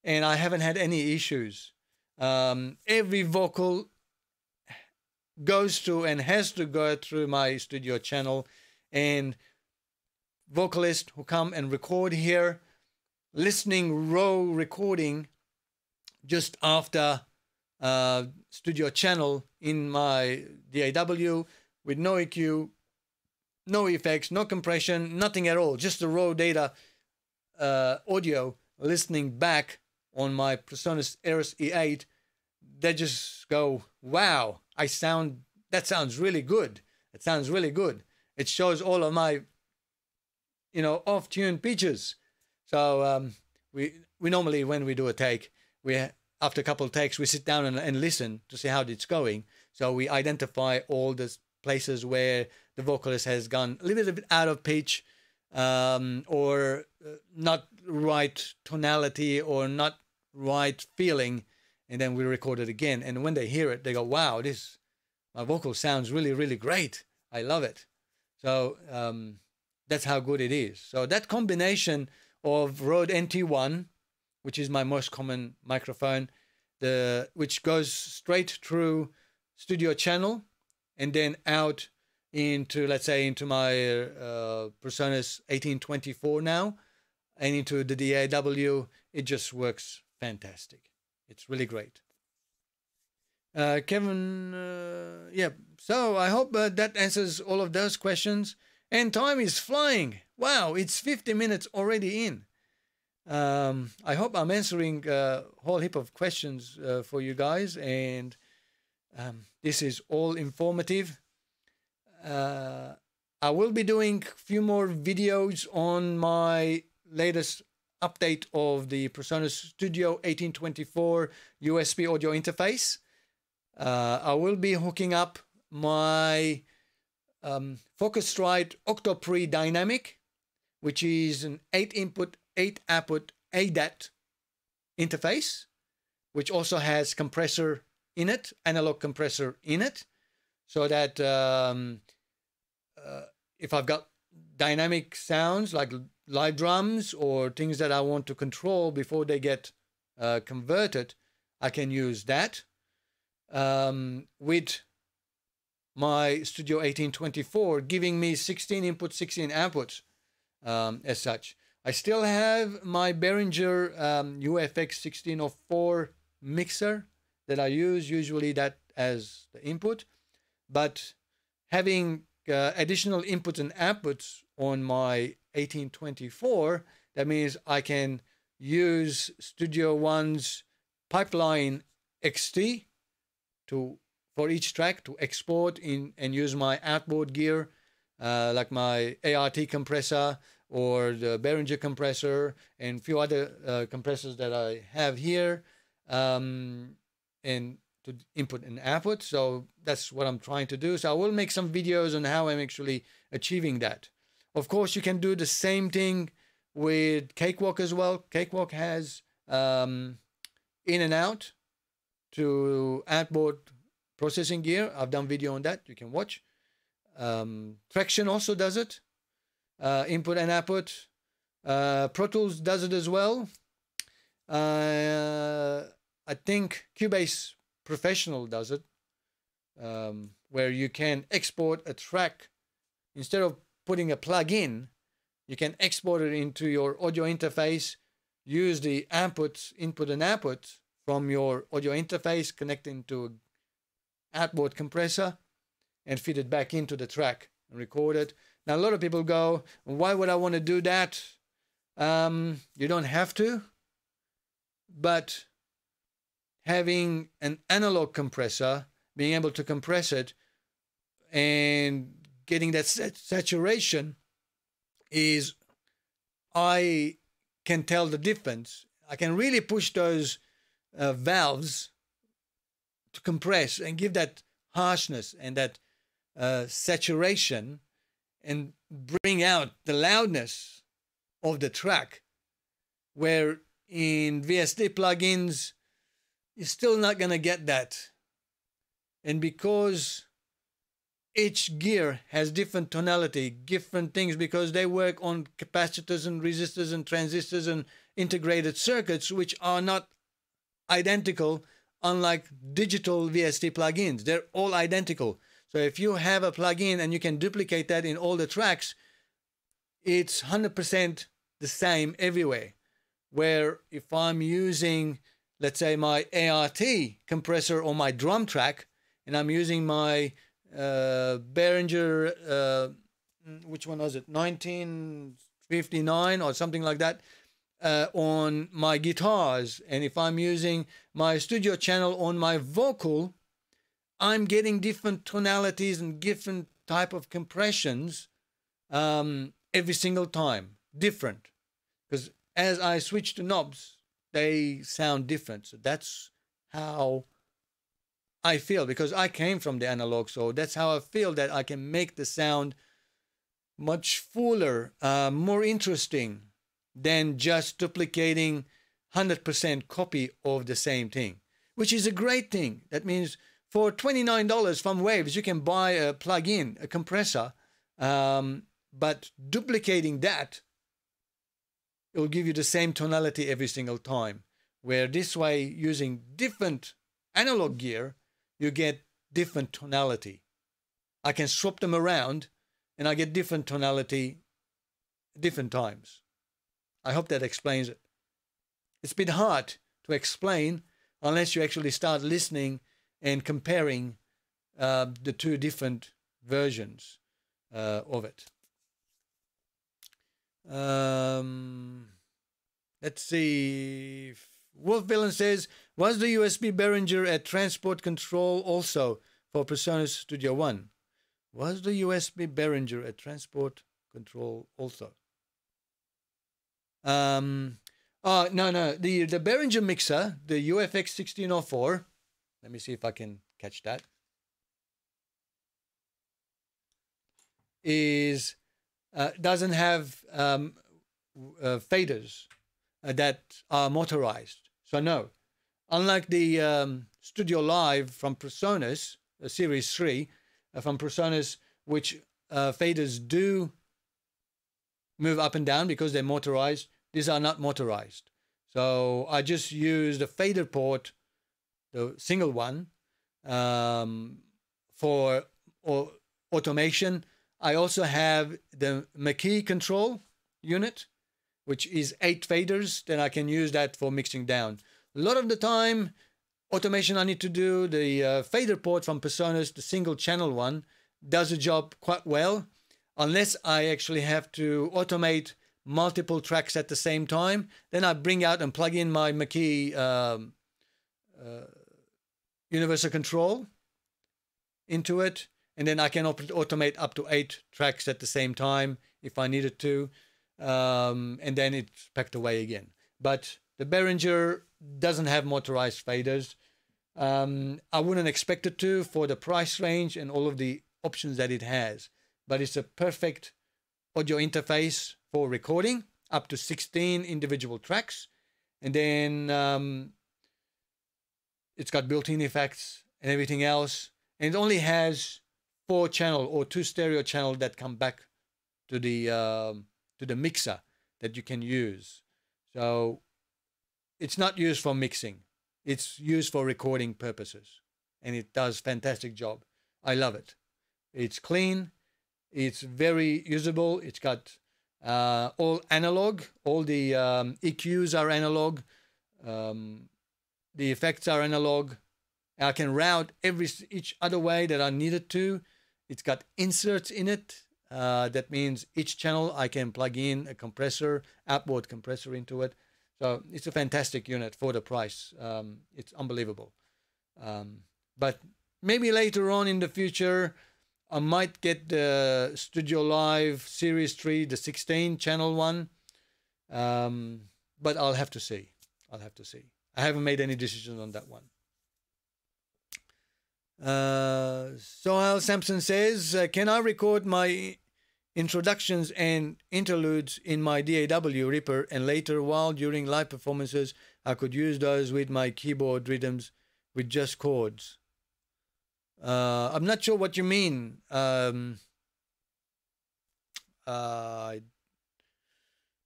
And I haven't had any issues. Every vocal goes to and has to go through my studio channel, and vocalists who come and record here, listening raw recording just after studio channel in my DAW with no EQ, no effects, no compression, nothing at all, just the raw data audio listening back on my PreSonus Eris E8, they just go, wow, that sounds really good. It sounds really good. It shows all of my, off-tune pitches. So we normally, when we do a take, after a couple of takes, we sit down and listen to see how it's going. So we identify all the places where the vocalist has gone a little bit out of pitch, or not right tonality or not right feeling, and then we record it again. And when they hear it, they go, "Wow, my vocal sounds really, really great. I love it." So that's how good it is. So that combination of Rode NT1, which is my most common microphone, which goes straight through studio channel and then out into, let's say, into my PreSonus 1824 now, and into the DAW, it just works fantastic. It's really great. Kevin, yeah, so I hope that answers all of those questions. And time is flying. Wow, it's 50 minutes already in. I hope I'm answering a whole heap of questions for you guys, and this is all informative. I will be doing a few more videos on my latest update of the PreSonus Studio 1824 USB audio interface. I will be hooking up my Focusrite Octopre Dynamic, which is an 8-input, 8-output ADAT interface, which also has compressor in it, analog compressor in it, so that if I've got dynamic sounds like live drums or things that I want to control before they get converted, I can use that. With my Studio 1824 giving me 16 inputs, 16 outputs as such. I still have my Behringer UFX 1604 mixer that I use, usually that as the input, but having additional inputs and outputs on my 1824, that means I can use Studio One's Pipeline XT for each track to export in and use my outboard gear, like my ART compressor or the Behringer compressor and a few other compressors that I have here, and to input and output. So that's what I'm trying to do. So I will make some videos on how I'm actually achieving that. Of course, you can do the same thing with Cakewalk as well. Cakewalk has in and out to outboard processing gear. I've done video on that. You can watch. Traction also does it. Input and output. Pro Tools does it as well. I think Cubase Professional does it, where you can export a track. Instead of putting a plug-in, you can export it into your audio interface, use the input and output from your audio interface, connecting to an outboard compressor, and feed it back into the track and record it. Now, a lot of people go, why would I want to do that? You don't have to, but having an analog compressor, being able to compress it and getting that saturation is, I can tell the difference. I can really push those valves to compress and give that harshness and that saturation and bring out the loudness of the track, where in VST plugins you're still not going to get that. And because each gear has different tonality, different things, because they work on capacitors and resistors and transistors and integrated circuits, which are not identical, unlike digital VST plugins. They're all identical. So if you have a plugin and you can duplicate that in all the tracks, it's 100% the same everywhere. Where if I'm using, let's say, my ART compressor on my drum track, and I'm using my Behringer, which one was it, 1959 or something like that, on my guitars, and if I'm using my studio channel on my vocal, I'm getting different tonalities and different type of compressions every single time, different, because as I switch to knobs, they sound different. So that's how I feel, because I came from the analog, so that's how I feel that I can make the sound much fuller, more interesting than just duplicating 100% copy of the same thing, which is a great thing. That means for $29 from Waves, you can buy a plug-in, a compressor, but duplicating that, it will give you the same tonality every single time. Where this way, using different analog gear, you get different tonality. I can swap them around and I get different tonality different times. I hope that explains it. It's a bit hard to explain unless you actually start listening and comparing the two different versions of it. Let's see. Wolf Villain says, was the USB Behringer at transport control also for PreSonus Studio One? Was the USB Behringer at transport control also? Oh, no. The Behringer mixer, the UFX 1604. Let me see if I can catch that. Is doesn't have faders that are motorized. So no, unlike the Studio Live from PreSonus, Series 3 from PreSonus, which faders do move up and down because they're motorized. These are not motorized. So I just use the fader port, the single one, for automation. I also have the McKee control unit, which is 8 faders. Then I can use that for mixing down. A lot of the time, automation I need to do, the fader port from PreSonus, the single channel one, does the job quite well, unless I actually have to automate multiple tracks at the same time. Then I bring out and plug in my McKee universal control into it, and then I can automate up to 8 tracks at the same time if I needed to, and then it's packed away again. But the Behringer doesn't have motorized faders. I wouldn't expect it to for the price range and all of the options that it has, but it's a perfect audio interface for recording up to 16 individual tracks, and then it's got built-in effects and everything else, and it only has 4 channel or 2 stereo channel that come back to the mixer that you can use. So it's not used for mixing, it's used for recording purposes, and it does a fantastic job. I love it. It's clean, it's very usable, it's got all analog, all the EQs are analog, the effects are analog. I can route each other way that I needed to. It's got inserts in it. That means each channel I can plug in a compressor, outboard compressor into it. So it's a fantastic unit for the price. It's unbelievable. But maybe later on in the future, I might get the Studio Live Series 3, the 16 channel one. But I'll have to see. I haven't made any decisions on that one. Sohail Sampson says, can I record my introductions and interludes in my DAW Reaper, and later while during live performances I could use those with my keyboard rhythms with just chords? I'm not sure what you mean.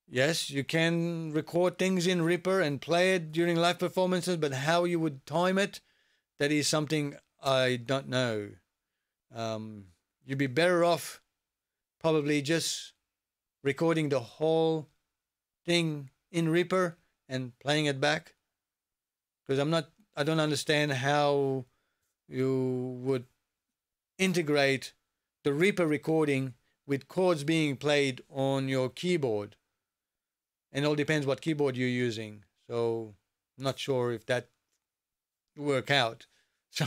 Yes, you can record things in Reaper and play it during live performances, but how you would time it, that is something I don't know. You'd be better off probably just recording the whole thing in Reaper and playing it back, because I don't understand how you would integrate the Reaper recording with chords being played on your keyboard. And it all depends what keyboard you're using. So I'm not sure if that work out. So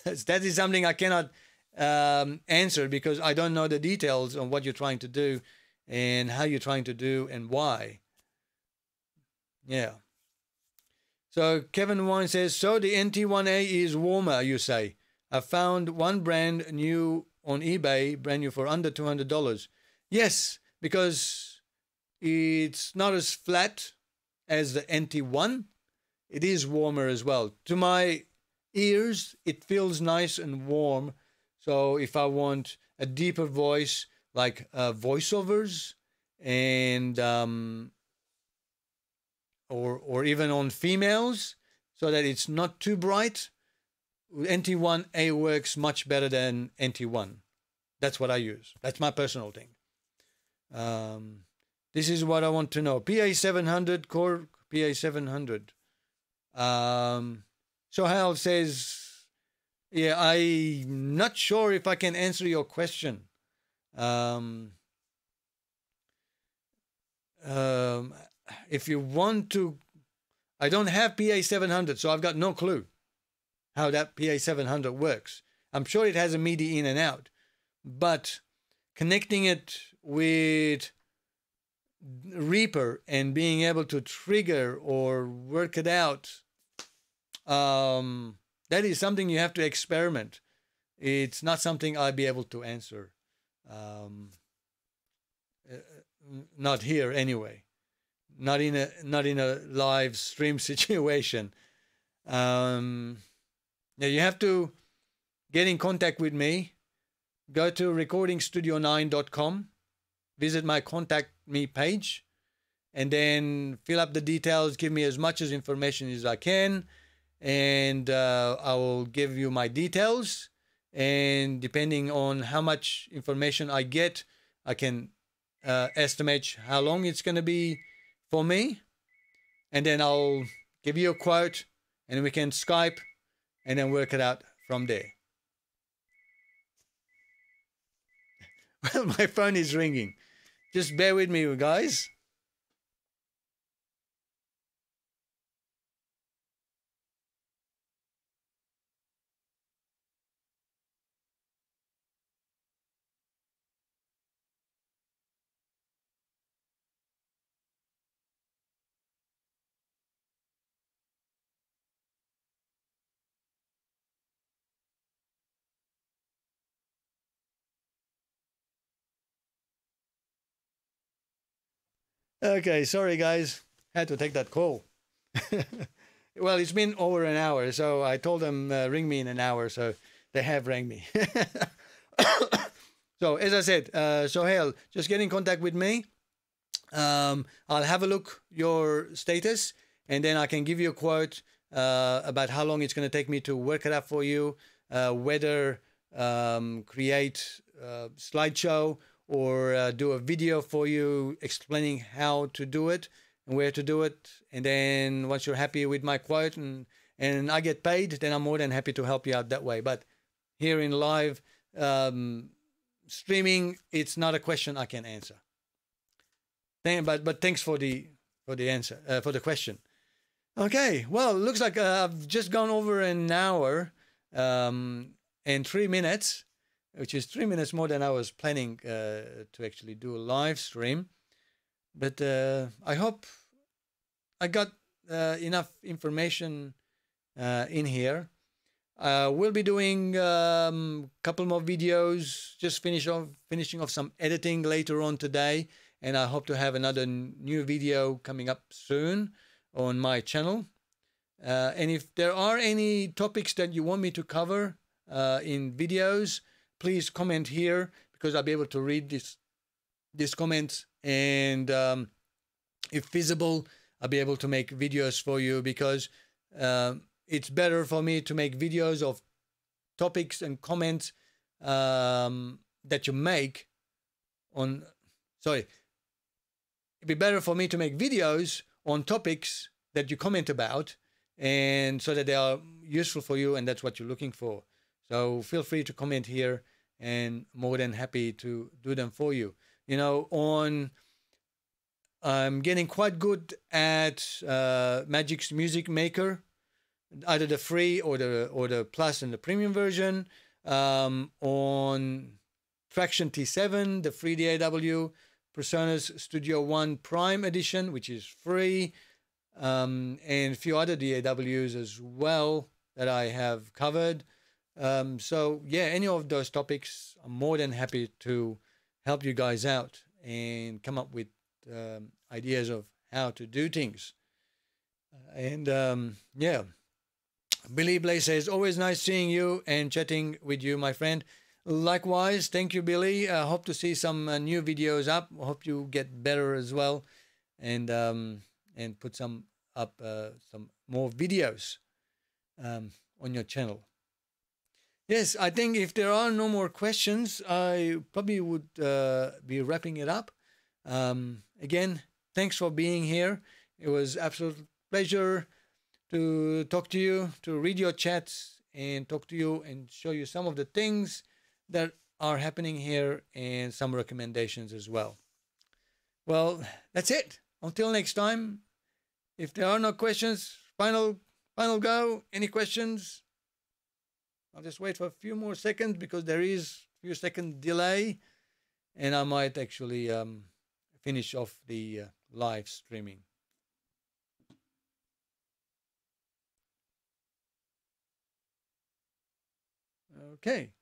that is something I cannot answer, because I don't know the details on what you're trying to do and how you're trying to do and why. Yeah. So Kevin Wine says, so the NT1A is warmer, you say. I found one brand new on eBay, brand new for under $200. Yes, because it's not as flat as the NT1. It is warmer as well. To my ears, it feels nice and warm. So if I want a deeper voice, like voiceovers, and or even on females, so that it's not too bright, NT1A works much better than NT1. That's what I use. That's my personal thing. This is what I want to know. PA700, Korg PA700. Sohail says, yeah, I'm not sure if I can answer your question. If you want to, I don't have PA700, so I've got no clue how that PA700 works. I'm sure it has a MIDI in and out, but connecting it with Reaper and being able to trigger or work it out, that is something you have to experiment. It's not something I'll be able to answer. Not here anyway. Not in a live stream situation. Now you have to get in contact with me. Go to recordingstudio9.com. Visit my contact me page, and then fill up the details. Give me as much as information as I can, and I will give you my details. And depending on how much information I get, I can estimate how long it's going to be for me, and then I'll give you a quote, and we can Skype, and then work it out from there. Well, my phone is ringing. Just bear with me, guys. Okay, sorry guys, had to take that call. Well, it's been over an hour, so I told them ring me in an hour, so they have rang me. So as I said, Sohail, just get in contact with me. I'll have a look your status, and then I can give you a quote about how long it's going to take me to work it out for you, whether create a slideshow or do a video for you explaining how to do it and where to do it. And then once you're happy with my quote and I get paid, then I'm more than happy to help you out that way. But here in live streaming, it's not a question I can answer. But thanks for the answer, for the question. Okay, well, looks like I've just gone over an hour and 3 minutes, which is 3 minutes more than I was planning to actually do a live stream. But I hope I got enough information in here. We'll be doing a couple more videos, just finishing off some editing later on today. And I hope to have another new video coming up soon on my channel. And if there are any topics that you want me to cover in videos, please comment here, because I'll be able to read these comments. And if feasible, I'll be able to make videos for you, because it's better for me to make videos of topics and comments that you make on... Sorry. It'd be better for me to make videos on topics that you comment about, and so that they are useful for you, and that's what you're looking for. So feel free to comment here, and more than happy to do them for you. You know, I'm getting quite good at Magic's Music Maker, either the free or the plus and the premium version. On Traction T7, the free DAW, PreSonus Studio One Prime Edition, which is free. and a few other DAWs as well that I have covered. So yeah, any of those topics, I'm more than happy to help you guys out and come up with ideas of how to do things. And yeah, Billy Blay says, always nice seeing you and chatting with you, my friend. Likewise, thank you, Billy. I hope to see some new videos up. I hope you get better as well, and put some up some more videos on your channel. Yes, I think if there are no more questions, I probably would be wrapping it up. Again, thanks for being here. It was absolute pleasure to talk to you, to read your chats and talk to you and show you some of the things that are happening here and some recommendations as well. Well, that's it. Until next time, if there are no questions, final go. Any questions? I'll just wait for a few more seconds because there is a few second delay, and I might actually finish off the live streaming. Okay.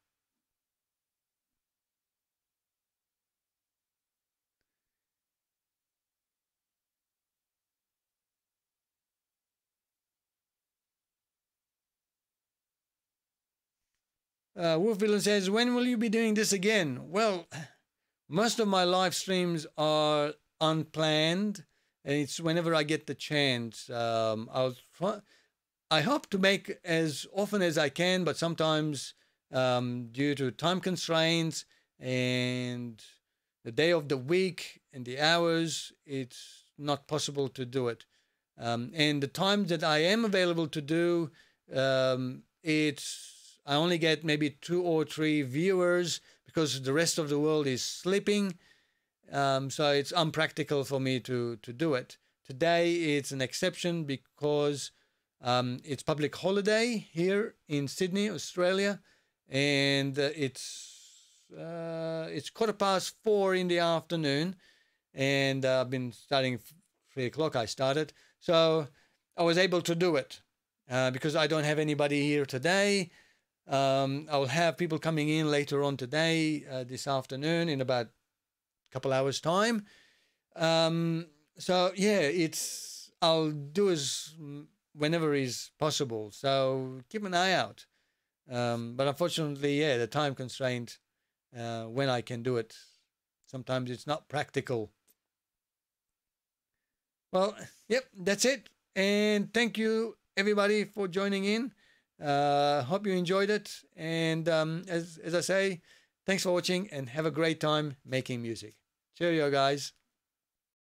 Wolf Villain says, when will you be doing this again? Well, most of my live streams are unplanned, and it's whenever I get the chance. I hope to make as often as I can, but sometimes due to time constraints and the day of the week and the hours, it's not possible to do it. And the times that I am available to do, I only get maybe 2 or 3 viewers because the rest of the world is sleeping. So it's unpractical for me to do it. Today it's an exception because it's public holiday here in Sydney, Australia, and it's 4:15 in the afternoon, and I've been starting 3 o'clock. I started, so I was able to do it because I don't have anybody here today. I'll have people coming in later on today, this afternoon, in about a couple hours' time. So yeah, I'll do as whenever is possible. So keep an eye out. But unfortunately, yeah, the time constraint when I can do it, sometimes it's not practical. Well, yep, that's it. And thank you everybody for joining in. Hope you enjoyed it. And as I say, thanks for watching and have a great time making music. Cheerio, guys.